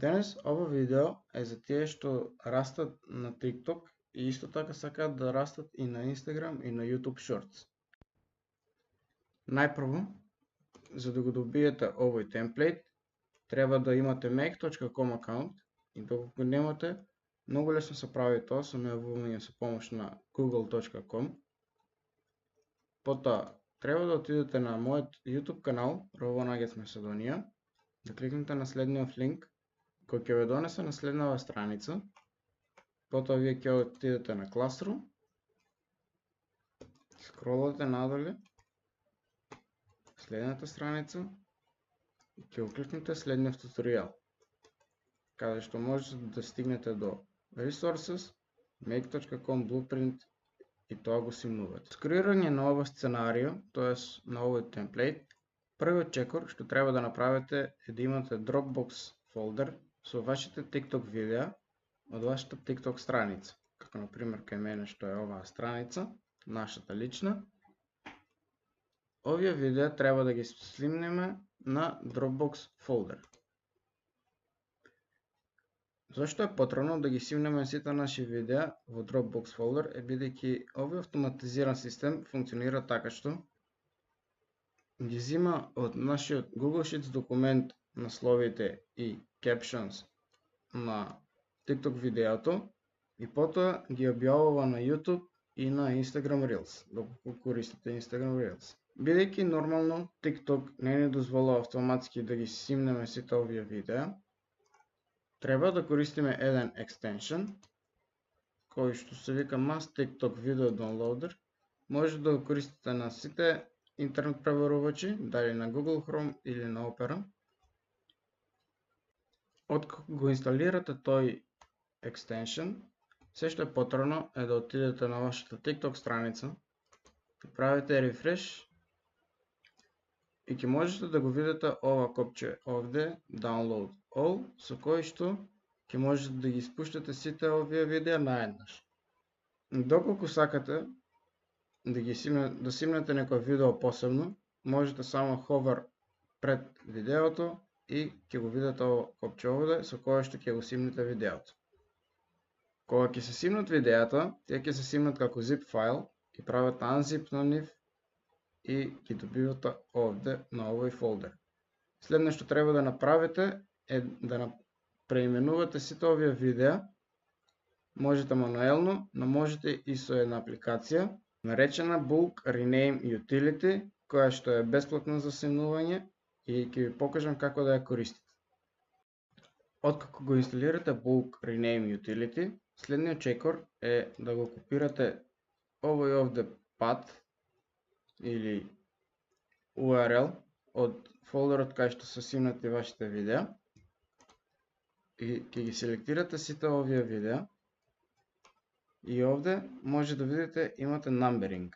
Денес ова видео е за тие што растат на TikTok и исто така сакаат да растат и на Instagram и на YouTube Shorts. Најпрво, за да го добиете овој темплейт, треба да имате make.com акаунт и доколку немате, многу лесно се прави тоа со најавување со помош на google.com. Потоа, треба да отидете на мојот YouTube канал RoboNuggets Macedonија, да кликнете на следниот линк кој ќе ве донесе на следнава страница. Потоа вие ќе отидете на Classroom, скролате надоле, следната страница и ќе кликнете следниот туторијал, каде што можете да стигнете до Resources, make.com Blueprint и тоа го симнувате. За креирање на ова сценарио, тоест на овој темплейт, првиот чекор што треба да направите е да имате Dropbox фолдер со вашите TikTok видеа од вашата TikTok страница, како например кај мене што е оваа страница, нашата лична. Овие видеа треба да ги слимнеме на Dropbox фолдер. Зошто е потребно да ги симнеме сите наши видеа во Dropbox фолдер е бидејќи овој автоматизиран систем функционира така што ги зима од нашиот Google Sheets документ насловите и captions на TikTok видеото и потоа ги објавува на YouTube и на Instagram Reels, доколку користите Instagram Reels. Бидејќи нормално TikTok не ни дозволува автоматски да ги симнеме сите овие видеа, треба да користиме еден екстеншн кој што се вика Mass TikTok Video Downloader. Може да го користите на сите интернет преверувачи, дали на Google Chrome или на Opera. Откако го инсталирате тој екстеншн, се што е потребно е да отидете на вашата TikTok страница, да правите рефреш и ќе можете да го видите ова копче овде, Download All, со кој што ќе можете да ги спуштате сите овие видеа наеднаш. Доколку сакате да симнете некој видео посебно, можете само hover пред видеото и ќе го видите ово копче овде со кое што ќе го симнете видеото. Кога ќе се симнат видеата, тие ќе се симнат како zip файл и прават unzip на нив и ги добивате овде на овој фолдер. Следно што треба да направите е да преименувате сите овие видеа. Можете мануелно, но можете и со една апликација наречена Bulk Rename Utility, која што е бесплатна за симнување и ќе ви покажам како да ја користите. Откако го инсталирате Bulk Rename Utility, следниот чекор е да го копирате овој овде пат или URL од фолдерот кај што се симнати вашите видеа и ќе ги селектирате сите овие видеа и овде може да видите имате numbering.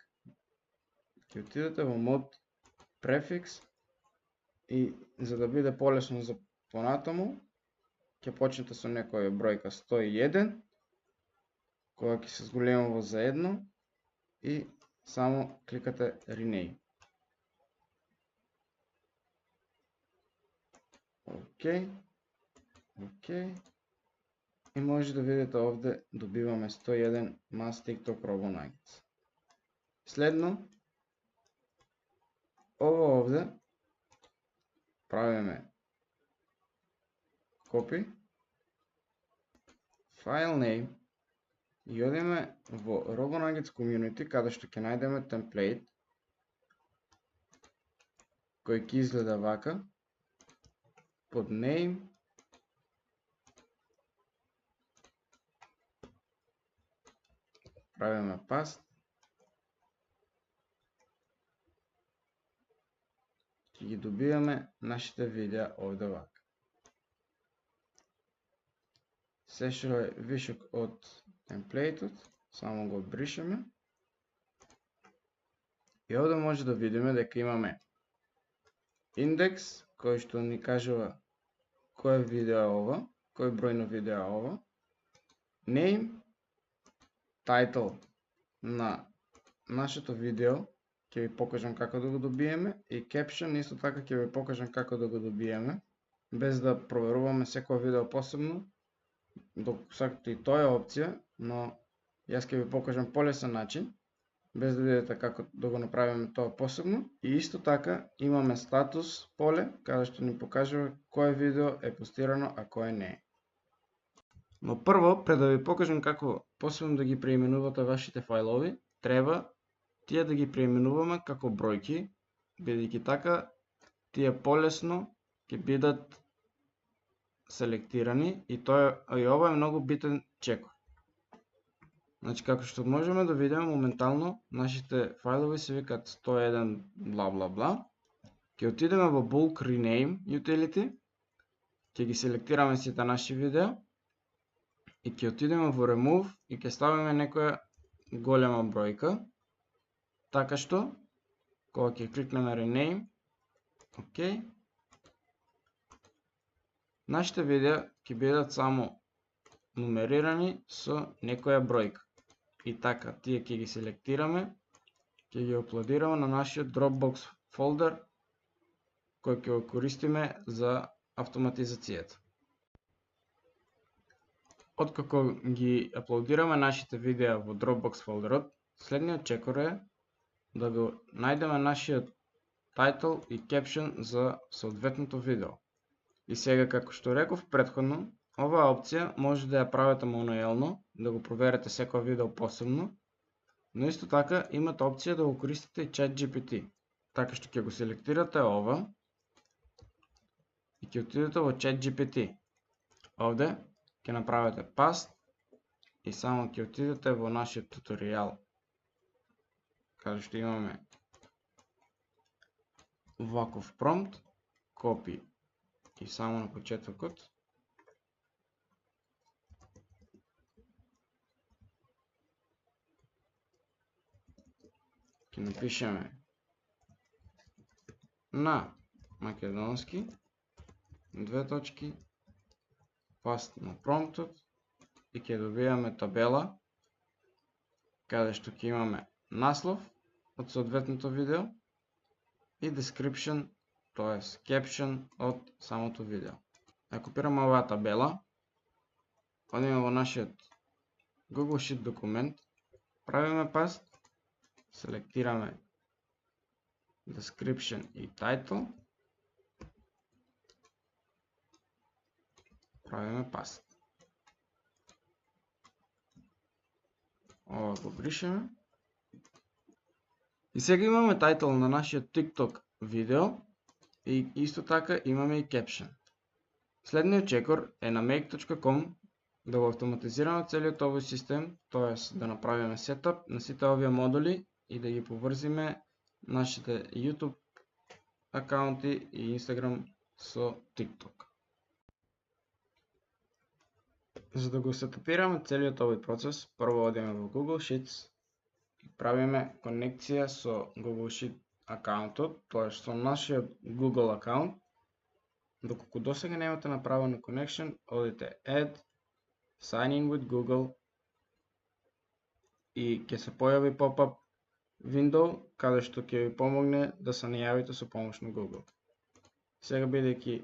Ќе отидете во мод prefix и за да биде полесно за понатаму, ќе почнете со некоја бројка 101, кога ќе се зголемува за 1 и само кликате Rename. Океј. И може да видите овде добиваме 101 Mass TikTok RoboNuggets. Следно, ова овде правиме copy, file name и одиме во RoboNuggets Community, каде што ќе најдеме темплейт кој ќе изгледа вака, под name, правиме paste, ќе ги добиваме нашите видеа овде вака. Се што е вишок од темплейтот, само го бришеме. И овде може да видиме дека имаме индекс, кој што ни кажува кој видео е ова, кој број на видео е ова, name, title на нашето видео, ќе ви покажам како да го добиеме, и caption исто така ќе ви покажам како да го добиеме. без да проверуваме секој видео посебно, доколку сакате и тоа е опција, но јас ќе ви покажам полесен начин, без да видите како да го направиме тоа посебно. И исто така имаме статус поле, каде што ни покажува кое видео е постирано, а кое не е. Но прво, пред да ви покажам како посебно да ги преименувате вашите фајлови, треба тие да ги преименуваме како бројки, бидејќи така тие полесно ќе бидат селектирани и ова е многу битен чекор. Значи, како што можеме да видиме моментално, нашите фајлови се викаат 101 бла бла бла. Ќе отидеме во bulk rename utility, ќе ги селектираме сите наши видеа и ќе отидеме во remove и ќе ставиме некоја голема бројка, така што кога ќе кликнеме rename, окей, нашите видеа ќе бидат само нумерирани со некоја бројка. И така, тие ќе ги селектираме, ќе ги аплодираме на нашиот Dropbox фолдер, кој ќе го користиме за автоматизацијата. Откако ги аплодираме нашите видеа во Dropbox фолдерот, следниот чекор е да го најдеме нашиот title и caption за соодветното видео. И сега, како што реков претходно, оваа опција може да ја правите мануелно, да го проверите секој видео посебно, но исто така имате опција да го користите и ChatGPT. Така што ќе го селектирате ова и ќе отидете во ChatGPT. Овде ќе направите paste и само ќе отидете во нашиот туторијал, каде што имаме ваков промпт, copy и само на почетокот ќе напишеме на македонски, две точки, паст на промптот и ќе добиеме табела, каде што ќе имаме наслов од соодветното видео и description, тоа е caption од самото видео. Ја копираме оваа табела, одиме во нашиот Google Sheet документ, правиме паст, селектираме description и title, правиме паст. Ова го бришеме. И сега имаме title на нашиот TikTok видео и исто така имаме и caption. Следниот чекор е на make.com да го автоматизираме целиот овој систем, тоест да направиме сетап на сите овие модули и да ги поврзиме нашите YouTube акаунти и Instagram со TikTok. За да го сетапираме целиот овој процес, прво одиме во Google Sheets и правиме конекција со Google Sheet акаунтот, тоест со нашиот Google акаунт. Доколку досега немате направено connection, одите Add, Sign in with Google и ќе се појави pop-up window каде што ќе ви помогне да се најавите со помош на Google. Сега, бидејќи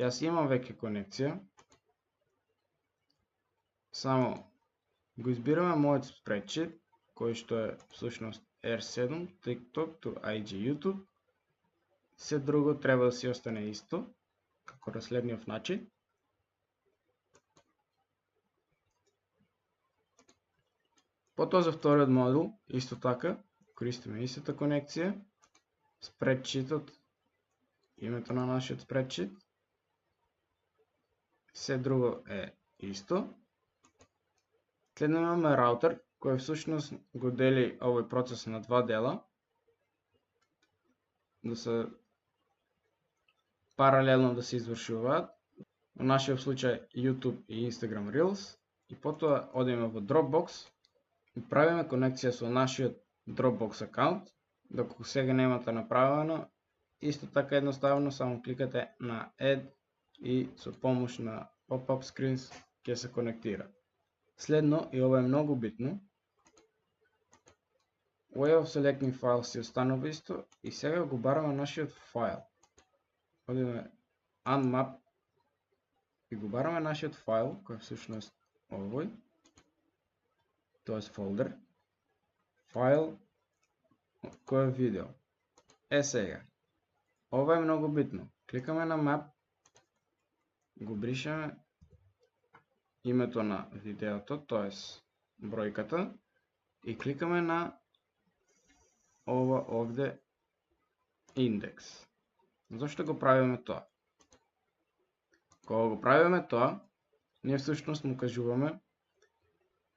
јас имам веќе конекција, само го избираме мојот спредшит, кој што е всушност R7, TikTok to IG YouTube. Се друго треба да си остане исто, како на следниот начин. Потоа за вториот модул, исто така, користиме истата конекција, спредшитот, името на нашиот спредшит, се друго е исто. Следно имаме раутер, кој всушност го дели овој процес на два дела, да се паралелно да се извршуваат, во нашиот случај YouTube и Instagram Reels, и потоа одиме во Dropbox и правиме конекција со нашиот Dropbox акаунт. Доколку сега немате направено, исто така едноставно само кликате на Add и со помош на pop-up screens ќе се конектира. Следно, и ова е многу битно, Way of Selecting Files си останува исто и сега го бараме нашиот файл. Одиме unmap и го бараме нашиот файл, кој всушност овој, тоест фолдер, файл кој е видео. Сега, ова е многу битно. Кликаме на map, го бришеме името на видеото, тоест бројката, и кликаме на ова овде индекс. Зошто го правиме тоа? Кога го правиме тоа, ние всушност му кажуваме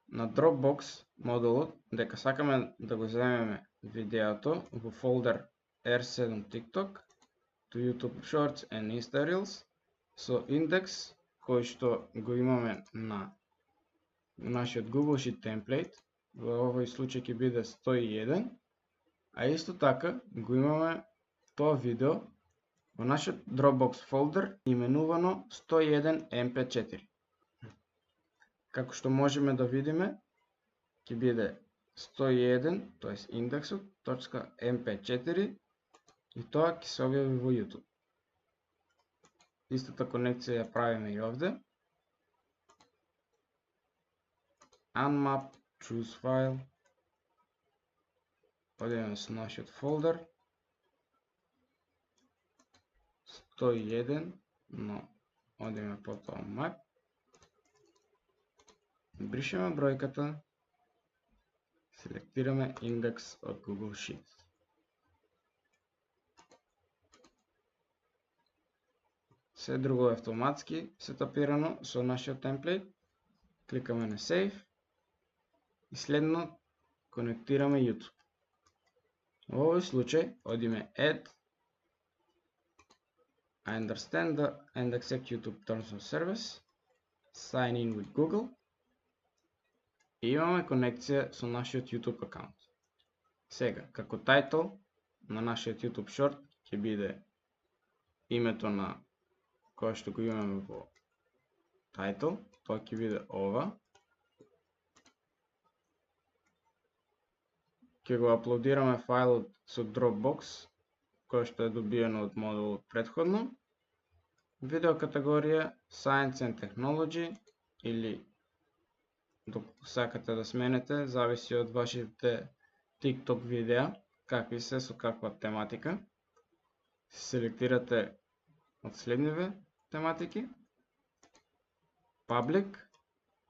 на Dropbox модулот дека сакаме да го земеме видеото во фолдер R7 TikTok to YouTube Shorts and Insta Reels со индекс кој што го имаме на нашиот Google Sheet template, во овој случај ќе биде 101, а исто така го имаме тоа видео во нашиот Dropbox фолдер именувано 101 MP4. Како што можеме да видиме, ќе биде 101, тоест индексот, .mp4 и тоа ќе се објави во YouTube. Истата конекција ја правиме и овде. Unmap, choose file. Одиме со нашиот фолдер 101, но одиме потоа map. Бришеме бројката, селектираме индекс од Google Sheets. Се друго е автоматски сетапирано со нашиот темплейт. Кликаме на Save и следно конектираме YouTube. Во овој случај одиме Add, I understand and accept YouTube Terms of Service, Sign in with Google и имаме конекција со нашиот YouTube акаунт. Сега, како title на нашиот YouTube short ќе биде името на кое што го имаме во title, тоа ќе биде ова. Ќе го аплодираме фајлот со Dropbox, кој што е добиено од модулот претходно. Видео категорија Science and Technology или доколку сакате да сменете, зависи од вашите TikTok видеа, какви се со каква тематика. Селектирате од следниве тематики. Public,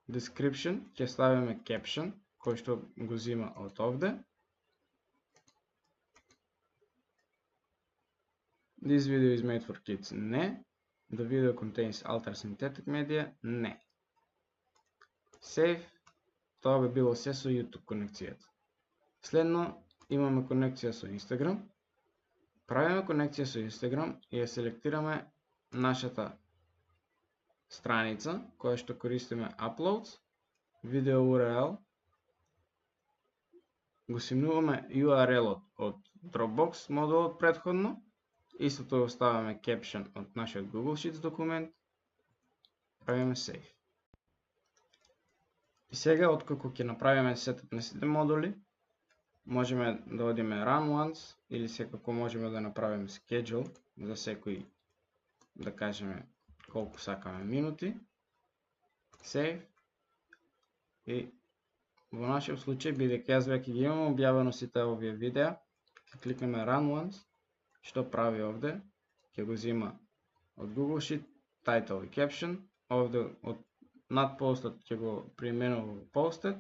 Description, ќе ставиме Caption, кој што го зима од овде. This video is made for kids, не. The video contains altered synthetic media, не. Save, тоа би било се со YouTube конекцијата. Следно имаме конекција со Instagram. Правиме конекција со Instagram и ја селектираме нашата страница, која што користиме Uploads, Video URL, го симнуваме URL-от од Dropbox модулот претходно, истото го ставаме Caption од нашиот Google Sheets документ, правиме Save. И сега, откако ќе направиме сетап на сите модули, можеме да одиме Run Once или секако можеме да направиме Schedule за секој, да кажеме, колку сакаме минути. Save. И во нашиот случај, бидејќи јас веќе ги имам објавено сите овие видеа, ќе кликнеме Run Once, што прави овде, ќе го зима од Google Sheet, Title и Caption, овде од над постот ќе го преименува во Posted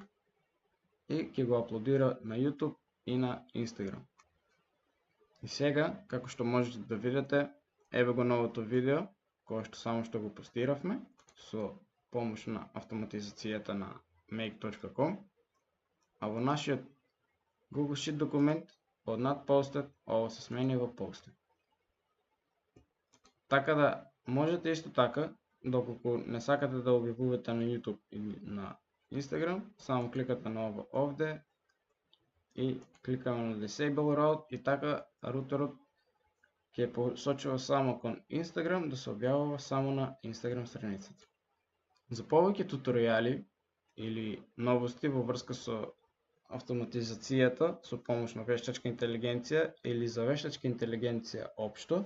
и ќе го аплодира на YouTube и на Instagram. И сега, како што можете да видите, еве го новото видео, кое што само што го постиравме, со помош на автоматизацијата на make.com, а во нашиот Google Sheet документ, од над Posted, ово се смени во Posted. Така да, можете исто така, доколку не сакате да објавувате на YouTube или на Instagram, само кликате на ово овде и кликаме на Disable Route и така рутерот ќе посочува само кон Instagram да се објавува само на Instagram страницата. За повеќе туторијали или новости во врска со автоматизацијата со помош на вештачка интелигенција или за вештачка интелигенција општо,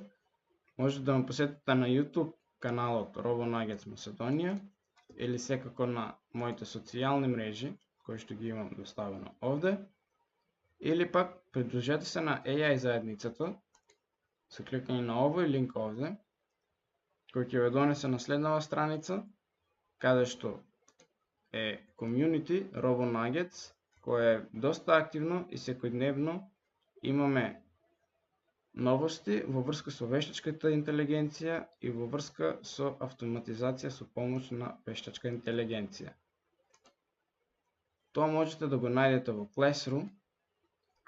Можете да ме посетите на YouTube каналот RoboNuggets Macedonија или секако на моите социјални мрежи, кои што ги имам доставено овде, или пак придружете се на AI заедницата со кликање на овој линк овде, кој ќе ве донесе на следнава страница, каде што е community RoboNuggets, кој е доста активно и секојдневно имаме новости во врска со вештачката интелигенција и во врска со автоматизација со помош на вештачка интелигенција. Тоа можете да го најдете во Classroom,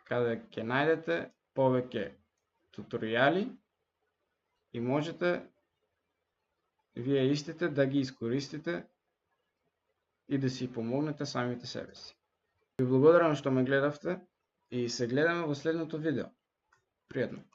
каде ќе најдете повеќе туторијали и можете вие истите да ги искористите и да си помогнете самите себе си. Ви благодарам што ме гледавте и се гледаме во следното видео. Пријатно!